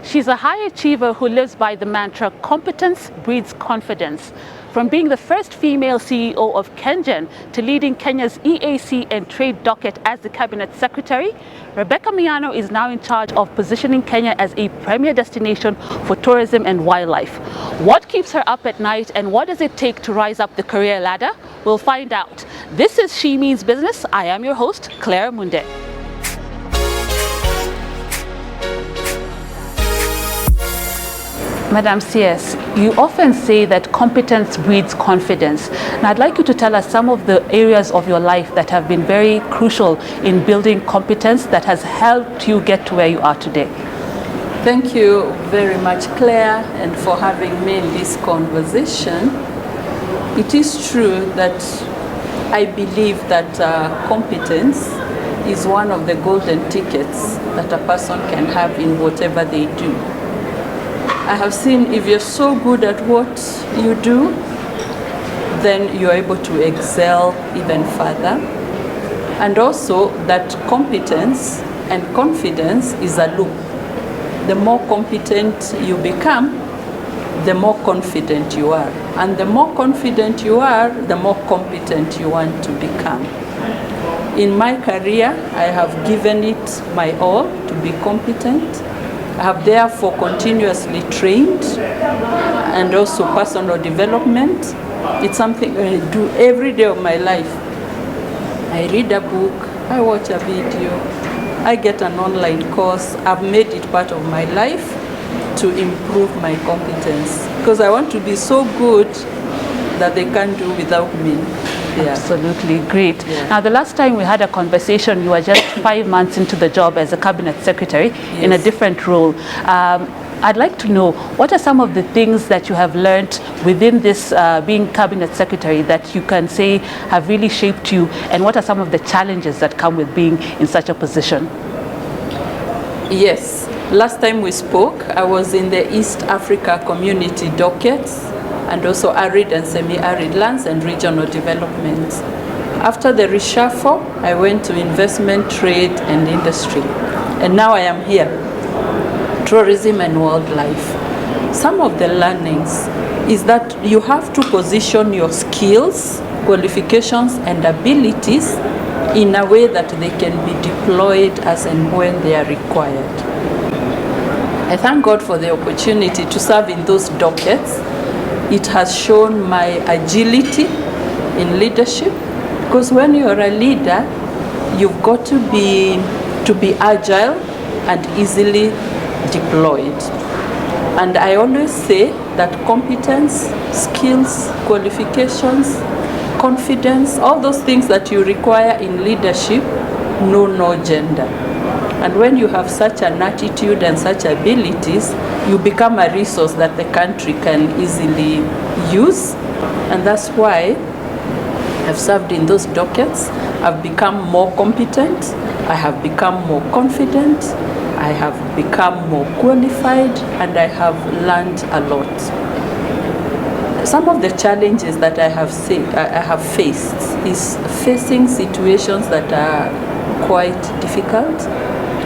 She's a high achiever who lives by the mantra, competence breeds confidence. From being the first female CEO of Kengen to leading Kenya's EAC and trade docket as the cabinet secretary, Rebecca Miano is now in charge of positioning Kenya as a premier destination for tourism and wildlife. What keeps her up at night and what does it take to rise up the career ladder? We'll find out. This is She Means Business. I am your host, Claire Munde. Madam CS, you often say that competence breeds confidence. Now I'd like you to tell us some of the areas of your life that have been very crucial in building competence that has helped you get to where you are today. Thank you very much, Claire, and for having me in this conversation. It is true that I believe that competence is one of the golden tickets that a person can have in whatever they do. I have seen if you're so good at what you do, then you're able to excel even further. And also that competence and confidence is a loop. The more competent you become, the more confident you are. And the more confident you are, the more competent you want to become. In my career, I have given it my all to be competent. I have therefore continuously trained and also personal development. It's something I do every day of my life. I read a book, I watch a video, I get an online course. I've made it part of my life to improve my competence because I want to be so good that they can't do without me. Yeah. Absolutely, great. Yeah. Now, the last time we had a conversation, you were just 5 months into the job as a cabinet secretary. Yes. In a different role. I'd like to know, what are some of the things that you have learned within this being cabinet secretary that you can say have really shaped you, and what are some of the challenges that come with being in such a position? Yes, last time we spoke, I was in the East Africa Community Dockets, and also arid and semi-arid lands and regional development. After the reshuffle, I went to investment, trade and industry. And now I am here, tourism and wildlife. Some of the learnings is that you have to position your skills, qualifications and abilities in a way that they can be deployed as and when they are required. I thank God for the opportunity to serve in those dockets. It has shown my agility in leadership, because when you're a leader, you've got to be agile and easily deployed. And I always say that competence, skills, qualifications, confidence, all those things that you require in leadership know no gender. And when you have such an attitude and such abilities, you become a resource that the country can easily use. And that's why I've served in those dockets. I've become more competent. I have become more confident. I have become more qualified, and I have learned a lot. Some of the challenges that I have faced is facing situations that are quite difficult.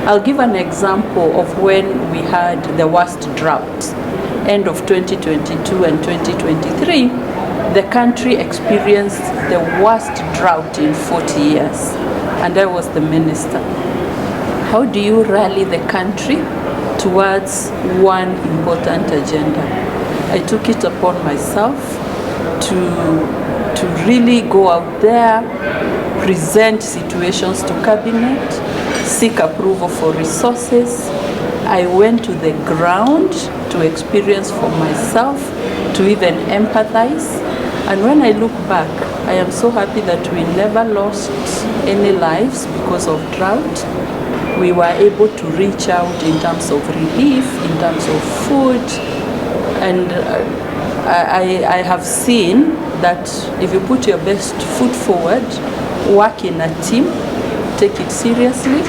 I'll give an example of when we had the worst drought, end of 2022 and 2023. The country experienced the worst drought in 40 years, and I was the minister. How do you rally the country towards one important agenda? I took it upon myself to really go out there, present situations to cabinet, seek approval for resources. I went to the ground to experience for myself, to even empathize. And when I look back, I am so happy that we never lost any lives because of drought. We were able to reach out in terms of relief, in terms of food. And I have seen that if you put your best foot forward, work in a team, take it seriously,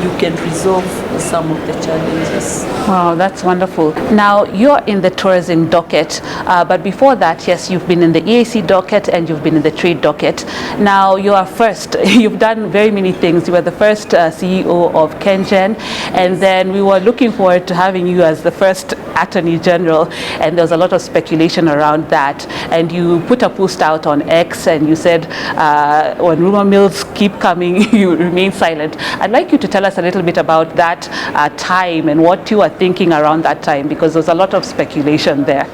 you can resolve some of the challenges. Wow, that's wonderful. Now, you're in the tourism docket, but before that, yes, you've been in the EAC docket and you've been in the trade docket. Now, you are first. You've done very many things. You were the first CEO of KenGen, and then we were looking forward to having you as the first Attorney General, and there was a lot of speculation around that. And you put a post out on X, and you said, when rumor mills keep coming, you remain silent. I'd like you to tell us a little bit about that time and what you were thinking around that time, because there's a lot of speculation there.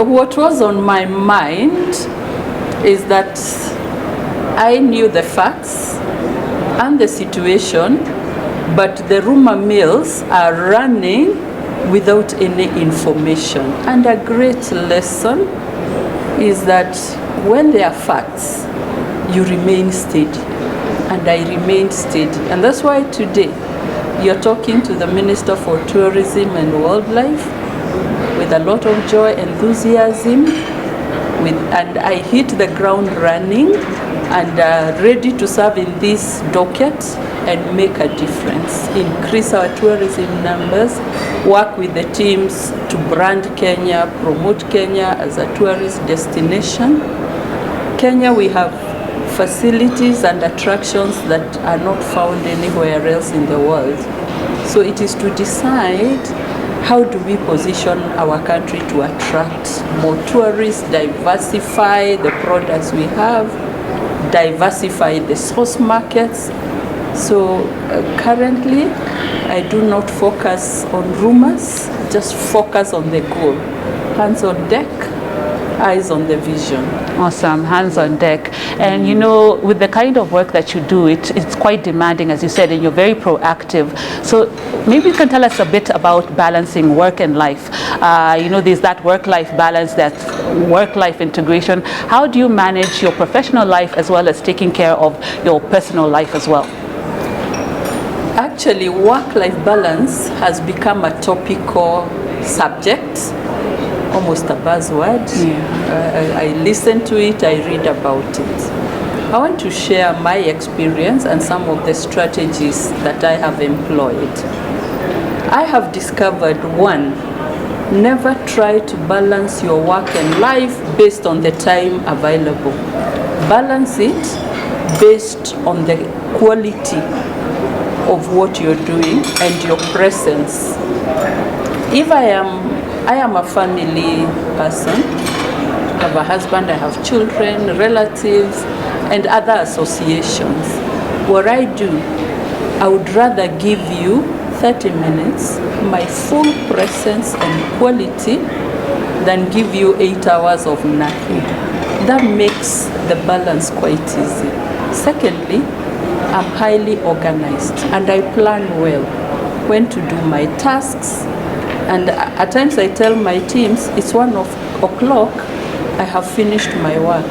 What was on my mind is that I knew the facts and the situation, but the rumor mills are running without any information. And a great lesson is that when there are facts, you remain steady. And I remained steady. And that's why today you're talking to the Minister for Tourism and Wildlife with a lot of joy, enthusiasm, and I hit the ground running and ready to serve in this docket and make a difference, increase our tourism numbers, work with the teams to brand Kenya, promote Kenya as a tourist destination. Kenya, we have facilities and attractions that are not found anywhere else in the world. So it is to decide, how do we position our country to attract more tourists, diversify the products we have, diversify the source markets. So currently, I do not focus on rumors, just focus on the goal. Hands on deck, eyes on the vision. Awesome, hands on deck. And you know, with the kind of work that you do, it's quite demanding, as you said, and you're very proactive. So maybe you can tell us a bit about balancing work and life. You know, there's that work-life balance, that work-life integration. How do you manage your professional life as well as taking care of your personal life as well? Actually, work-life balance has become a topical subject, almost a buzzword. Yeah. I listen to it, I read about it. I want to share my experience and some of the strategies that I have employed. I have discovered, one, never try to balance your work and life based on the time available. Balance it based on the quality of what you're doing and your presence. If I am a family person, I have a husband, I have children, relatives, and other associations. What I do, I would rather give you 30 minutes, my full presence and quality, than give you 8 hours of nothing. That makes the balance quite easy. Secondly, I'm highly organized and I plan well when to do my tasks. And at times I tell my teams, it's 1 o'clock, I have finished my work.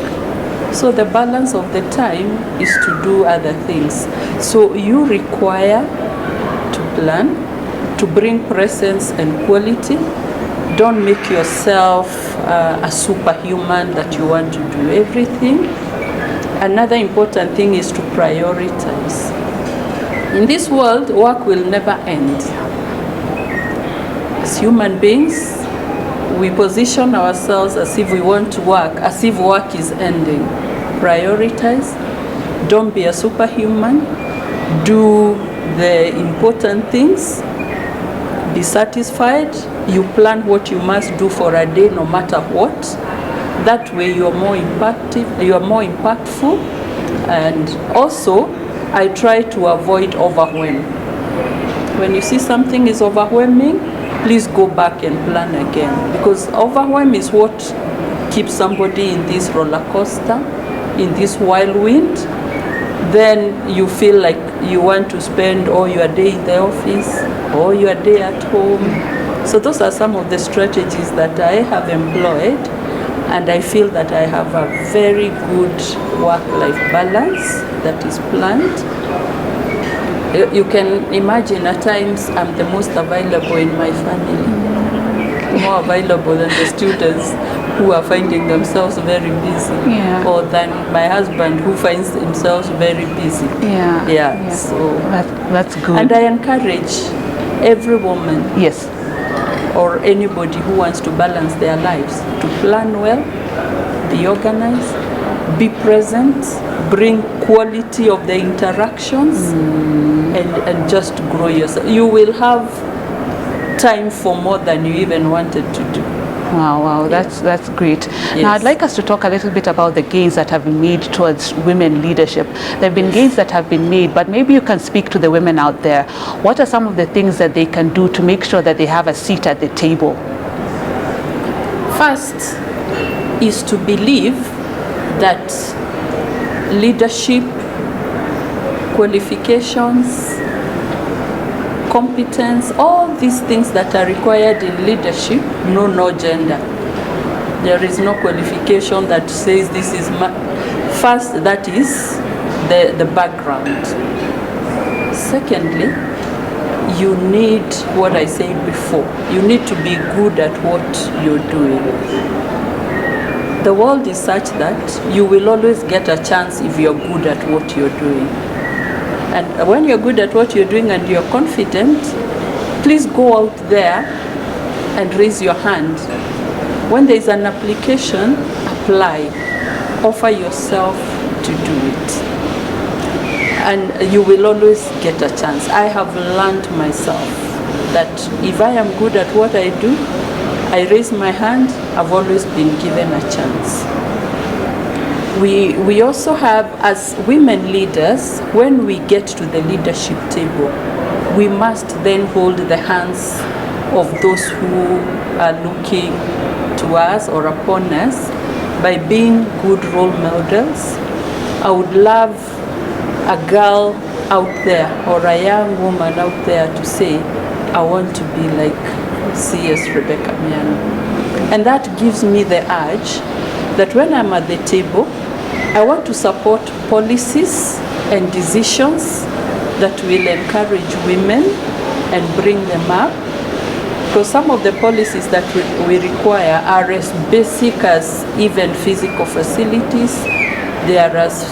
So the balance of the time is to do other things. So you require to plan, to bring presence and quality. Don't make yourself a superhuman that you want to do everything. Another important thing is to prioritize. In this world, work will never end. As human beings, we position ourselves as if we want to work, as if work is ending. Prioritize. Don't be a superhuman. Do the important things. Be satisfied. You plan what you must do for a day, no matter what. That way you are more impactful. And also, I try to avoid overwhelm. When you see something is overwhelming, please go back and plan again. Because overwhelm is what keeps somebody in this roller coaster, in this whirlwind. Then you feel like you want to spend all your day in the office, all your day at home. So those are some of the strategies that I have employed. And I feel that I have a very good work-life balance that is planned. You can imagine at times I'm the most available in my family. more available than the students who are finding themselves very busy, or than my husband who finds himself very busy. So that's good. And I encourage every woman, yes, or anybody who wants to balance their lives, to plan well, be organized, be present, bring quality of the interactions, and just grow yourself. You will have time for more than you even wanted to do. Wow, that's great. Now I'd like us to talk a little bit about the gains that have been made towards women leadership. There have been gains that have been made, but maybe you can speak to the women out there. What are some of the things that they can do to make sure that they have a seat at the table? First is to believe that leadership, qualifications, competence, all these things that are required in leadership know no gender. There is no qualification that says this is first, that is the background. Secondly, you need what I said before. You need to be good at what you're doing. The world is such that you will always get a chance if you're good at what you're doing. And when you're good at what you're doing and you're confident, please go out there and raise your hand. When there's an application, apply. Offer yourself to do it. And you will always get a chance. I have learned myself that if I am good at what I do, I raise my hand, I've always been given a chance. We also have, as women leaders, when we get to the leadership table, we must then hold the hands of those who are looking to us or upon us by being good role models. I would love a girl out there or a young woman out there to say, I want to be like CS Rebecca Miano. And that gives me the urge that when I'm at the table, I want to support policies and decisions that will encourage women and bring them up. Because some of the policies that we require are as basic as even physical facilities. They are as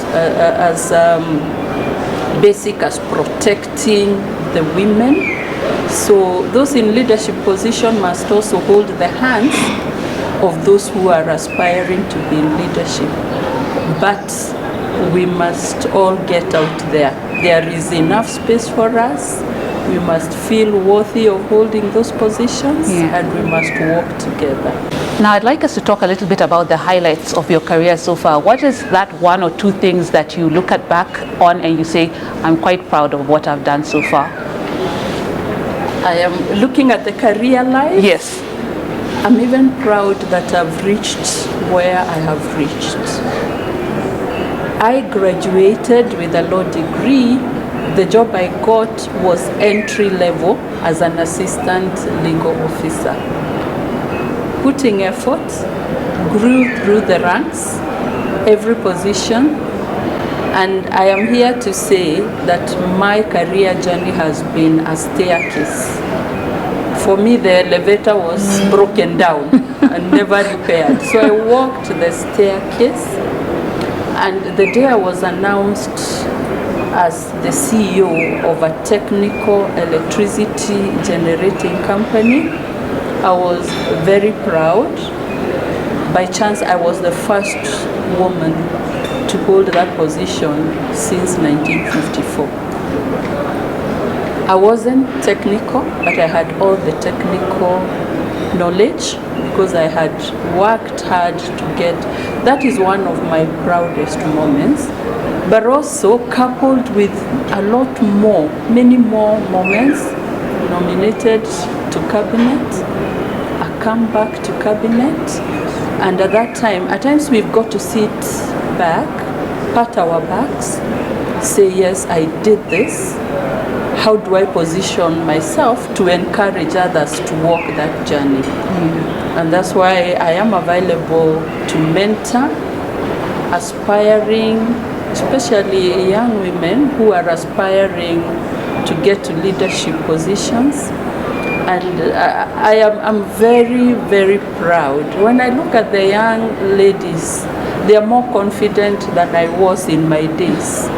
basic as protecting the women. So those in leadership position must also hold the hands of those who are aspiring to be in leadership. But we must all get out there. There is enough space for us. We must feel worthy of holding those positions, and we must work together. Now I'd like us to talk a little bit about the highlights of your career so far. What is that one or two things that you look at back on and you say, I'm quite proud of what I've done so far? I am looking at the career life. Yes. I'm even proud that I've reached where I have reached. I graduated with a law degree. The job I got was entry level as an assistant legal officer. Putting effort, grew through the ranks, every position, and I am here to say that my career journey has been a staircase. For me, the elevator was broken down and never repaired. So I walked the staircase, and the day I was announced as the CEO of a technical electricity generating company, I was very proud. By chance, I was the first woman to hold that position since 1954. I wasn't technical, but I had all the technical knowledge because I had worked hard to get. That is one of my proudest moments, but also coupled with a lot more, many more moments, nominated to cabinet, a comeback to cabinet, and at that time, at times we've got to sit back, pat our backs, say, yes, I did this. How do I position myself to encourage others to walk that journey? And that's why I am available to mentor aspiring, especially young women who are aspiring to get to leadership positions. And I'm very, very proud. When I look at the young ladies, they are more confident than I was in my days.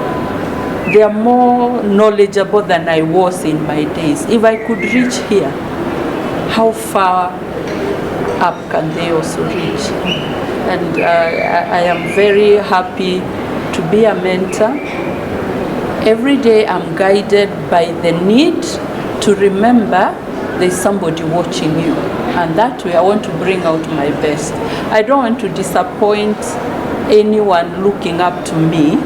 They are more knowledgeable than I was in my days. If I could reach here, how far up can they also reach? And I am very happy to be a mentor. Every day I'm guided by the need to remember there's somebody watching you. And that way I want to bring out my best. I don't want to disappoint anyone looking up to me,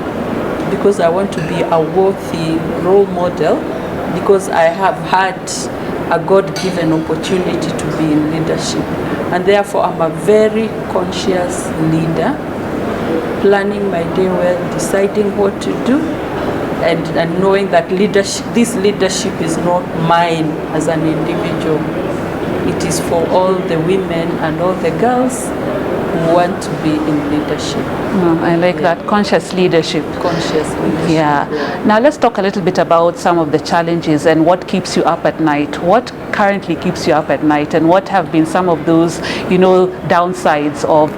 because I want to be a worthy role model, because I have had a God-given opportunity to be in leadership. And therefore I'm a very conscious leader, planning my day well, deciding what to do, and knowing that this leadership is not mine as an individual. It is for all the women and all the girls who want to be in leadership. I like that, conscious leadership. Conscious leadership. Yeah. Now let's talk a little bit about some of the challenges and what keeps you up at night. What currently keeps you up at night, and what have been some of those, downsides of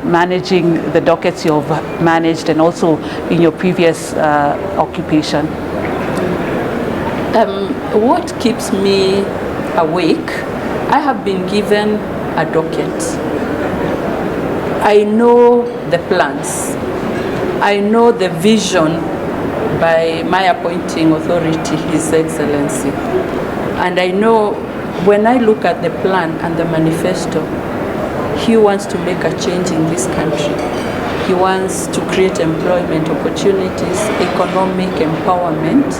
managing the dockets you've managed and also in your previous occupation? What keeps me awake? I have been given a docket. I know the plans. I know the vision by my appointing authority, His Excellency. And I know when I look at the plan and the manifesto, he wants to make a change in this country. He wants to create employment opportunities, economic empowerment.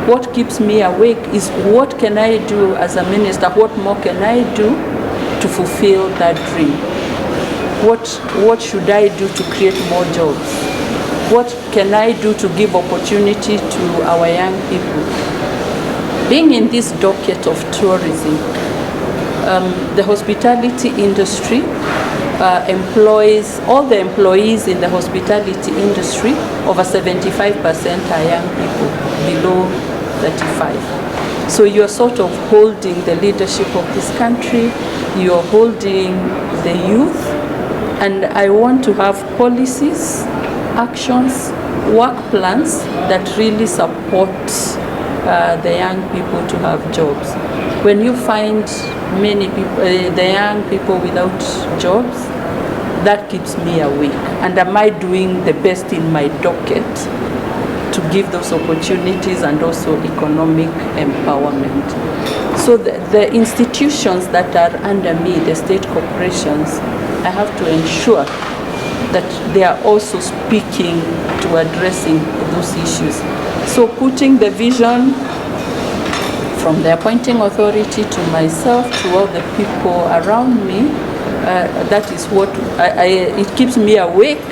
What keeps me awake is, what can I do as a minister? What more can I do to fulfill that dream? What should I do to create more jobs? What can I do to give opportunity to our young people? Being in this docket of tourism, the hospitality industry employs, all the employees in the hospitality industry, over 75% are young people below 35. So you're sort of holding the leadership of this country, you're holding the youth, and I want to have policies, actions, work plans that really support the young people to have jobs. When you find many people, the young people without jobs, that keeps me awake. And am I doing the best in my docket to give those opportunities and also economic empowerment? So the institutions that are under me, the state corporations, I have to ensure that they are also speaking to addressing those issues. So putting the vision from the appointing authority to myself, to all the people around me, that is what it keeps me awake,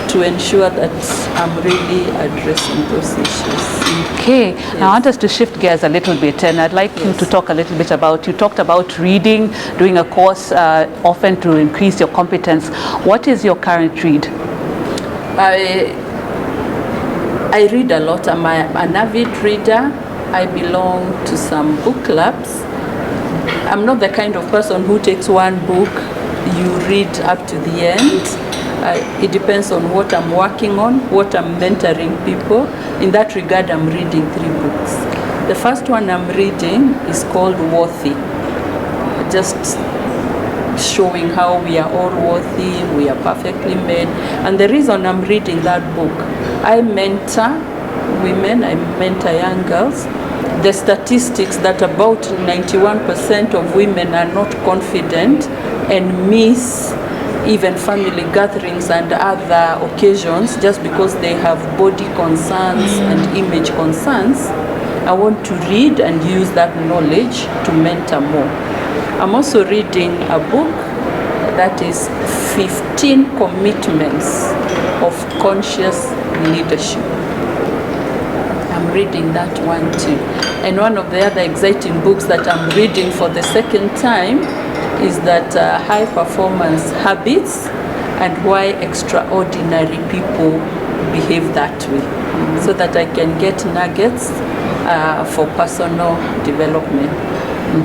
to ensure that I'm really addressing those issues. Okay, yes. Now I want us to shift gears a little bit, and I'd like you to talk a little bit about, you talked about reading, doing a course often to increase your competence. What is your current read? I read a lot. I'm an avid reader. I belong to some book clubs. I'm not the kind of person who takes one book, you read up to the end. It depends on what I'm working on, what I'm mentoring people. In that regard, I'm reading 3 books. The first one I'm reading is called Worthy, just showing how we are all worthy, we are perfectly made. And the reason I'm reading that book, I mentor women, I mentor young girls. The statistics that about 91% of women are not confident and miss even family gatherings and other occasions just because they have body concerns and image concerns. I want to read and use that knowledge to mentor more. I'm also reading a book that is 15 Commitments of Conscious Leadership. I'm reading that one too. And one of the other exciting books that I'm reading for the second time is that High Performance Habits and Why Extraordinary People Behave That Way, so that I can get nuggets for personal development.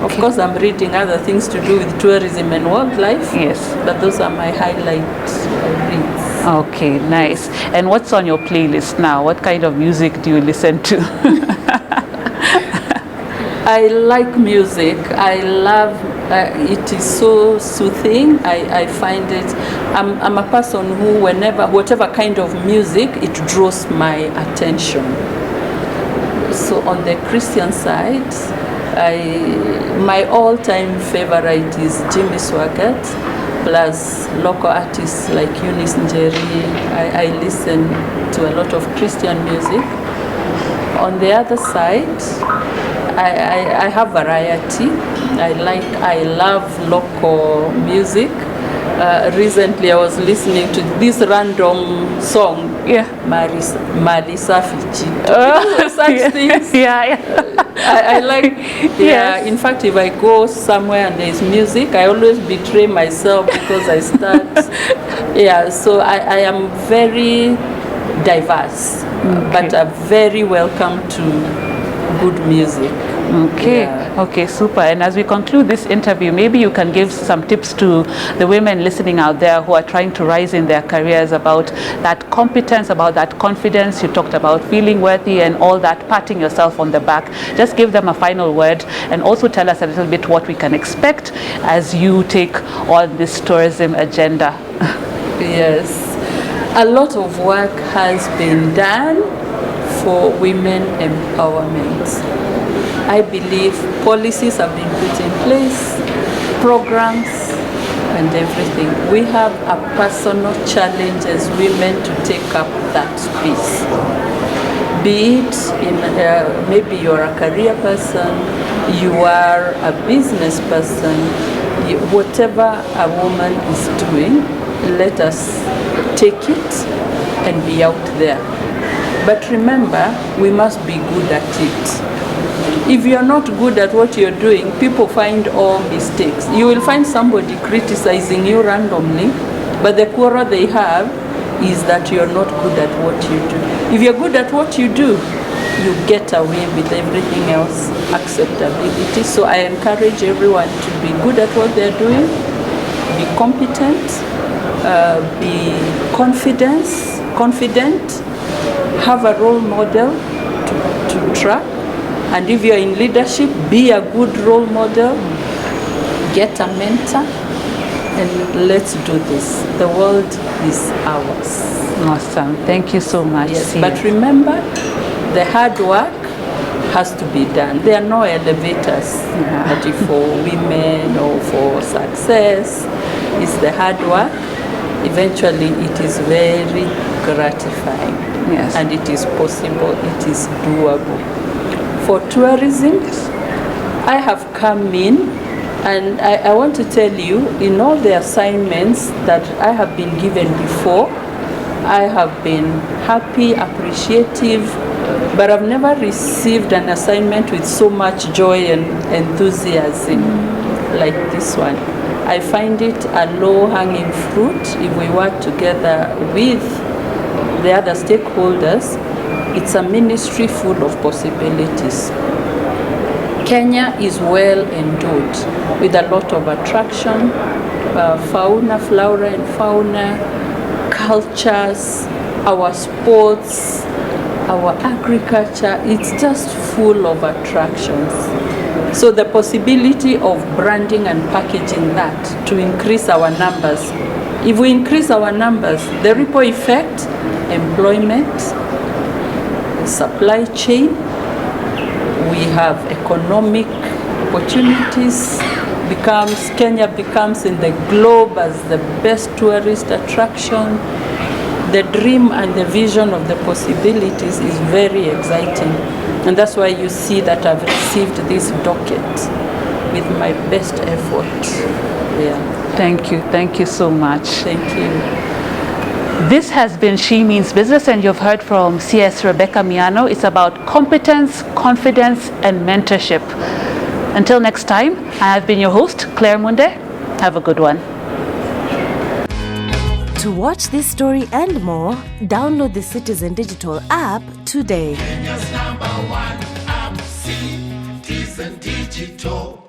Of course, I'm reading other things to do with tourism and wildlife. Yes. But those are my highlight reads. Okay, nice. And what's on your playlist now? What kind of music do you listen to? I like music. I love it is so soothing. I find it. I'm a person who, whatever kind of music, it draws my attention. So on the Christian side, my all-time favorite is Jimmy Swaggart, plus local artists like Eunice Njeri. I listen to a lot of Christian music. On the other side, I have variety. I love local music. Recently, I was listening to this random song. Yeah. Marisa Fichi. Such things. Yeah. I like. Yeah. Yes. In fact, if I go somewhere and there is music, I always betray myself because I start. Yeah. So I am very diverse, but I'm very welcome to good music. Okay. Yeah. Okay, super. And as we conclude this interview, maybe you can give some tips to the women listening out there who are trying to rise in their careers about that competence, about that confidence. You talked about feeling worthy and all that, patting yourself on the back. Just give them a final word and also tell us a little bit what we can expect as you take on this tourism agenda. Yes. A lot of work has been done for women empowerment. I believe policies have been put in place, programs, and everything. We have a personal challenge as women to take up that space. Be it in maybe you're a career person, you are a business person, whatever a woman is doing, let us take it and be out there. But remember, we must be good at it. If you're not good at what you're doing, people find all mistakes. You will find somebody criticizing you randomly, but the quarrel they have is that you're not good at what you do. If you're good at what you do, you get away with everything else, acceptability. So I encourage everyone to be good at what they're doing, be competent, be confident, have a role model to track. And if you're in leadership, be a good role model, get a mentor, and let's do this. The world is ours. Awesome. Thank you so much. Yes, but remember, the hard work has to be done. There are no elevators for women or for success. It's the hard work. Eventually, it is very gratifying. Yes. And it is possible, it is doable. For tourism, I have come in, and I want to tell you, in all the assignments that I have been given before, I have been happy, appreciative, but I've never received an assignment with so much joy and enthusiasm like this one. I find it a low-hanging fruit. If we work together with the other stakeholders, it's a ministry full of possibilities. Kenya is well endowed with a lot of attraction, flora and fauna, cultures, our sports, our agriculture. It's just full of attractions. So the possibility of branding and packaging that to increase our numbers. If we increase our numbers, the ripple effect, employment, supply chain, we have economic opportunities, Kenya becomes in the globe as the best tourist attraction. The dream and the vision of the possibilities is very exciting. And that's why you see that I've received this docket with my best effort. Yeah. Thank you so much. Thank you. This has been She Means Business, and you've heard from CS Rebecca Miano. It's about competence, confidence, and mentorship. Until next time, I have been your host, Claire Munde. Have a good one. To watch this story and more, download the Citizen Digital app today. Kenya's #1 app, Citizen Digital.